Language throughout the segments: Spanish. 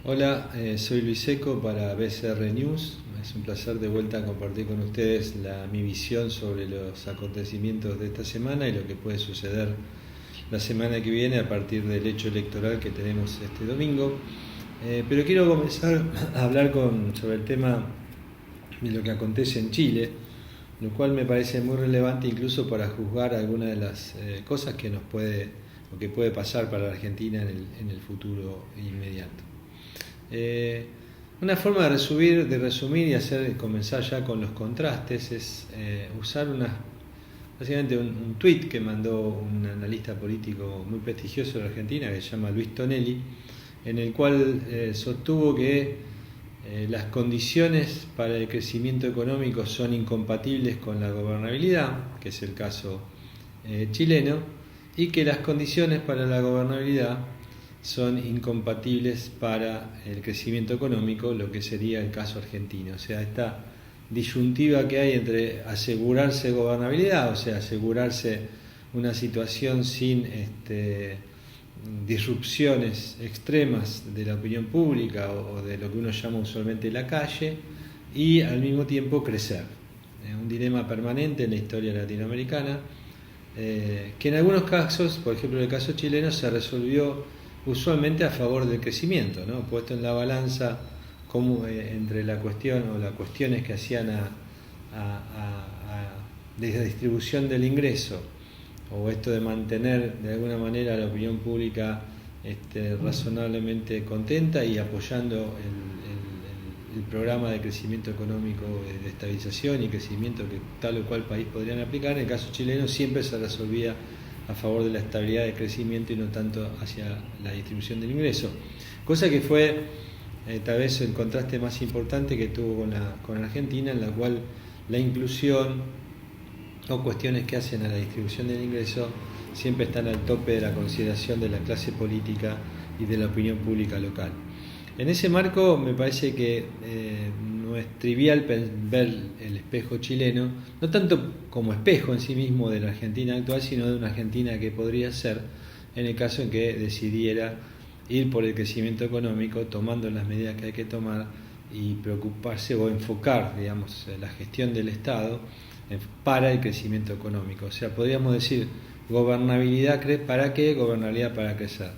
Hola, soy Luis Seco para BCR News. Es un placer de vuelta compartir con ustedes mi visión sobre los acontecimientos de esta semana y lo que puede suceder la semana que viene a partir del hecho electoral que tenemos este domingo. Pero quiero comenzar a hablar sobre el tema de lo que acontece en Chile, lo cual me parece muy relevante incluso para juzgar algunas de las cosas que nos puede o que puede pasar para la Argentina en el futuro inmediato. Una forma de resumir y comenzar ya con los contrastes es usar básicamente un tuit que mandó un analista político muy prestigioso de la Argentina que se llama Luis Tonelli, en el cual sostuvo que las condiciones para el crecimiento económico son incompatibles con la gobernabilidad, que es el caso chileno, y que las condiciones para la gobernabilidad son incompatibles para el crecimiento económico, lo que sería el caso argentino. O sea, esta disyuntiva que hay entre asegurarse gobernabilidad, o sea, asegurarse una situación sin disrupciones extremas de la opinión pública o de lo que uno llama usualmente la calle, y al mismo tiempo crecer. Un dilema permanente en la historia latinoamericana, que en algunos casos, por ejemplo en el caso chileno, se resolvió usualmente a favor del crecimiento, ¿no? Puesto en la balanza entre la cuestión o las cuestiones que hacían de la distribución del ingreso, o esto de mantener de alguna manera la opinión pública razonablemente contenta y apoyando el programa de crecimiento económico, de estabilización y crecimiento que tal o cual país podrían aplicar. En el caso chileno siempre se resolvía a favor de la estabilidad de crecimiento y no tanto hacia la distribución del ingreso, cosa que fue tal vez el contraste más importante que tuvo con Argentina, en la cual la inclusión o cuestiones que hacen a la distribución del ingreso siempre están al tope de la consideración de la clase política y de la opinión pública local. En ese marco me parece que no es trivial ver el espejo chileno, no tanto como espejo en sí mismo de la Argentina actual, sino de una Argentina que podría ser en el caso en que decidiera ir por el crecimiento económico, tomando las medidas que hay que tomar y preocuparse o enfocar, digamos, la gestión del Estado para el crecimiento económico. O sea, podríamos decir gobernabilidad, ¿para qué? Gobernabilidad para crecer.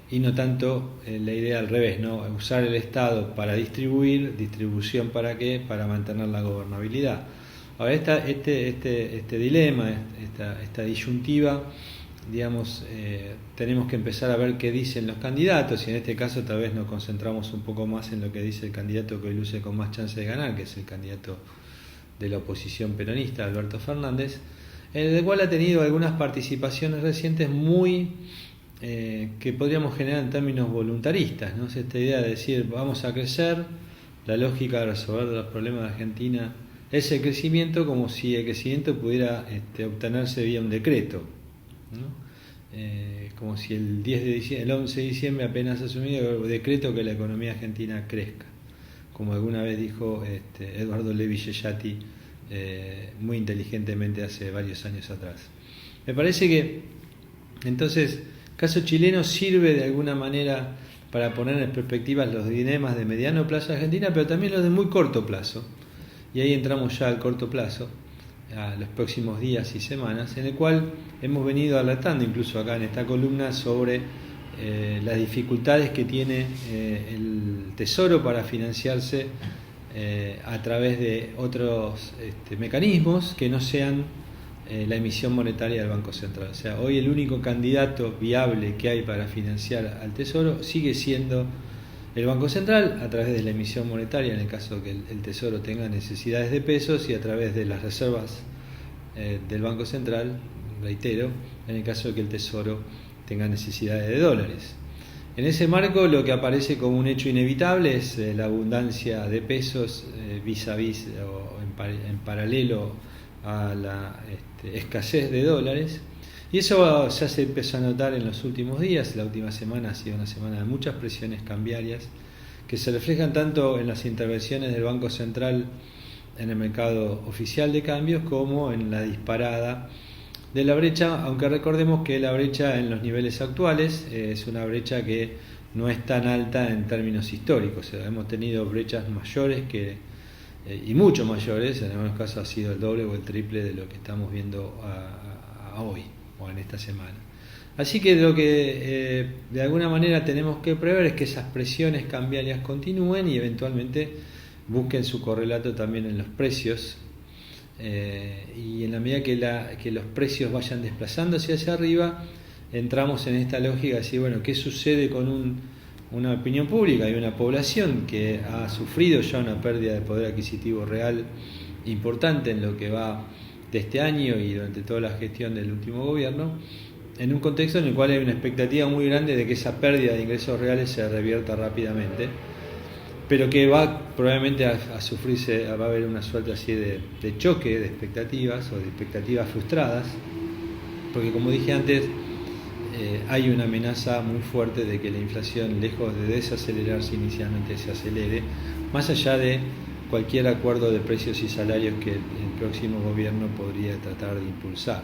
Y no tanto la idea al revés, ¿no? Usar el Estado para distribución ¿para qué? Para mantener la gobernabilidad. Ahora este dilema, esta disyuntiva, digamos, tenemos que empezar a ver qué dicen los candidatos, y en este caso tal vez nos concentramos un poco más en lo que dice el candidato que hoy luce con más chance de ganar, que es el candidato de la oposición peronista, Alberto Fernández, en el cual ha tenido algunas participaciones recientes muy que podríamos generar en términos voluntaristas, ¿no? Esta idea de decir vamos a crecer, la lógica de resolver los problemas de Argentina es el crecimiento, como si el crecimiento pudiera obtenerse vía un decreto, ¿no? Como si el 11 de diciembre apenas asumido el decreto que la economía argentina crezca, como alguna vez dijo Eduardo Levi Yeyati muy inteligentemente hace varios años atrás. Me parece que entonces el caso chileno sirve de alguna manera para poner en perspectiva los dilemas de mediano plazo de Argentina, pero también los de muy corto plazo, y ahí entramos ya al corto plazo, a los próximos días y semanas, en el cual hemos venido alertando incluso acá en esta columna sobre las dificultades que tiene el Tesoro para financiarse a través de otros mecanismos que no sean la emisión monetaria del Banco Central. O sea, hoy el único candidato viable que hay para financiar al Tesoro sigue siendo el Banco Central, a través de la emisión monetaria en el caso que el Tesoro tenga necesidades de pesos, y a través de las reservas del Banco Central, reitero, en el caso de que el Tesoro tenga necesidades de dólares. En ese marco, lo que aparece como un hecho inevitable es la abundancia de pesos vis a vis o en paralelo a la escasez de dólares, y eso ya se empezó a notar en los últimos días. La última semana ha sido una semana de muchas presiones cambiarias que se reflejan tanto en las intervenciones del Banco Central en el mercado oficial de cambios como en la disparada de la brecha, aunque recordemos que la brecha en los niveles actuales es una brecha que no es tan alta en términos históricos. O sea, hemos tenido brechas mayores y mucho mayores, en algunos casos ha sido el doble o el triple de lo que estamos viendo a hoy o en esta semana. Así que lo que de alguna manera tenemos que prever es que esas presiones cambiarias continúen y eventualmente busquen su correlato también en los precios, y en la medida que los precios vayan desplazándose hacia arriba, entramos en esta lógica de decir, bueno, ¿qué sucede con una opinión pública y una población que ha sufrido ya una pérdida de poder adquisitivo real importante en lo que va de este año y durante toda la gestión del último gobierno, en un contexto en el cual hay una expectativa muy grande de que esa pérdida de ingresos reales se revierta rápidamente, pero que va probablemente a sufrirse, va a haber una suerte así de choque de expectativas o de expectativas frustradas, porque como dije antes, hay una amenaza muy fuerte de que la inflación, lejos de desacelerarse inicialmente, se acelere, más allá de cualquier acuerdo de precios y salarios que el próximo gobierno podría tratar de impulsar.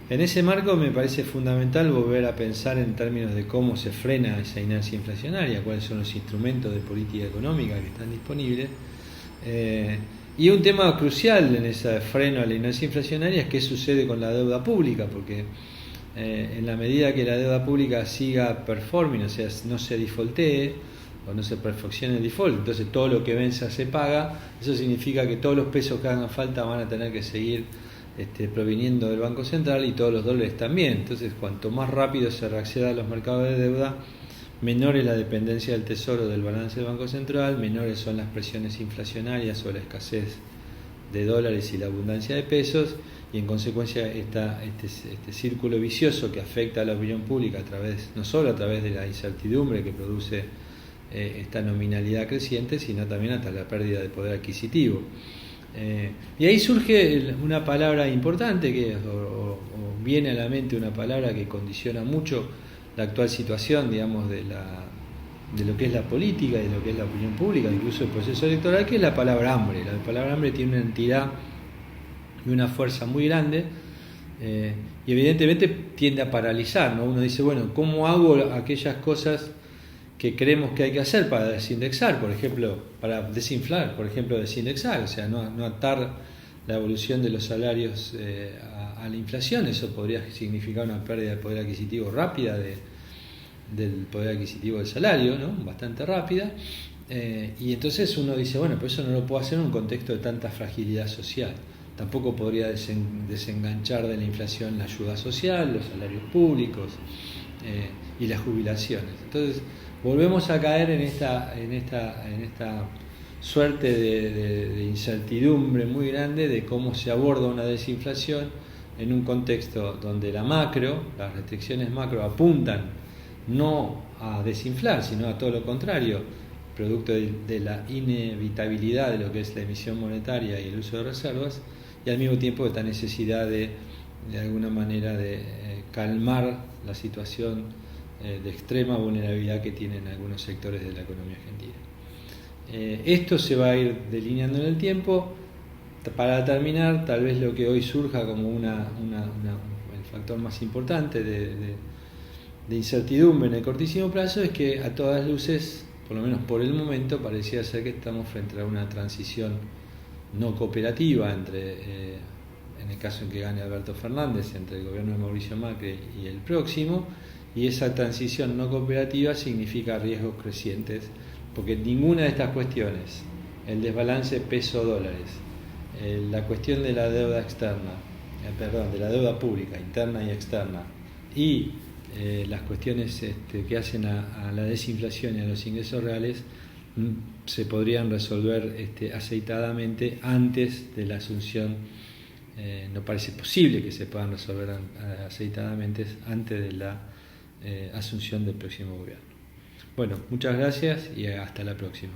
En ese marco me parece fundamental volver a pensar en términos de cómo se frena esa inercia inflacionaria, cuáles son los instrumentos de política económica que están disponibles. Y un tema crucial en ese freno a la inercia inflacionaria es qué sucede con la deuda pública, porque en la medida que la deuda pública siga performing, o sea, no se defaultee o no se perfeccione el default, entonces todo lo que venza se paga, eso significa que todos los pesos que hagan falta van a tener que seguir proviniendo del Banco Central y todos los dólares también. Entonces, cuanto más rápido se reacceda a los mercados de deuda, menor es la dependencia del Tesoro del balance del Banco Central, menores son las presiones inflacionarias o la escasez de dólares y la abundancia de pesos, y en consecuencia este círculo vicioso que afecta a la opinión pública no solo a través de la incertidumbre que produce esta nominalidad creciente, sino también hasta la pérdida de poder adquisitivo. Y ahí surge una palabra importante o viene a la mente una palabra que condiciona mucho la actual situación, digamos, de lo que es la política y de lo que es la opinión pública, incluso el proceso electoral, que es la palabra hambre. La palabra hambre tiene una entidad y una fuerza muy grande, y evidentemente tiende a paralizar, ¿no? Uno dice, bueno, ¿cómo hago aquellas cosas que creemos que hay que hacer para desindexar, por ejemplo, para desinflar, por ejemplo, desindexar, o sea, no atar la evolución de los salarios a la inflación? Eso podría significar una pérdida de poder adquisitivo rápida del poder adquisitivo del salario, ¿no? Bastante rápida, y entonces uno dice, bueno, pero eso no lo puedo hacer en un contexto de tanta fragilidad social. Tampoco podría desenganchar de la inflación la ayuda social, los salarios públicos y las jubilaciones. Entonces volvemos a caer en esta suerte de incertidumbre muy grande de cómo se aborda una desinflación en un contexto donde las restricciones macro apuntan no a desinflar, sino a todo lo contrario, producto de la inevitabilidad de lo que es la emisión monetaria y el uso de reservas, y al mismo tiempo esta necesidad de alguna manera de calmar la situación de extrema vulnerabilidad que tienen algunos sectores de la economía argentina. Esto se va a ir delineando en el tiempo. Para terminar, tal vez lo que hoy surja como el factor más importante de incertidumbre en el cortísimo plazo es que a todas luces, por lo menos por el momento, parecía ser que estamos frente a una transición no cooperativa en el caso en que gane Alberto Fernández, entre el gobierno de Mauricio Macri y el próximo, y esa transición no cooperativa significa riesgos crecientes, porque ninguna de estas cuestiones, el desbalance peso-dólares, la cuestión de la deuda externa, de la deuda pública, interna y externa, y las cuestiones que hacen a la desinflación y a los ingresos reales, se podrían resolver aceitadamente antes de la asunción. No parece posible que se puedan resolver aceitadamente antes de la asunción del próximo gobierno. Bueno, muchas gracias y hasta la próxima.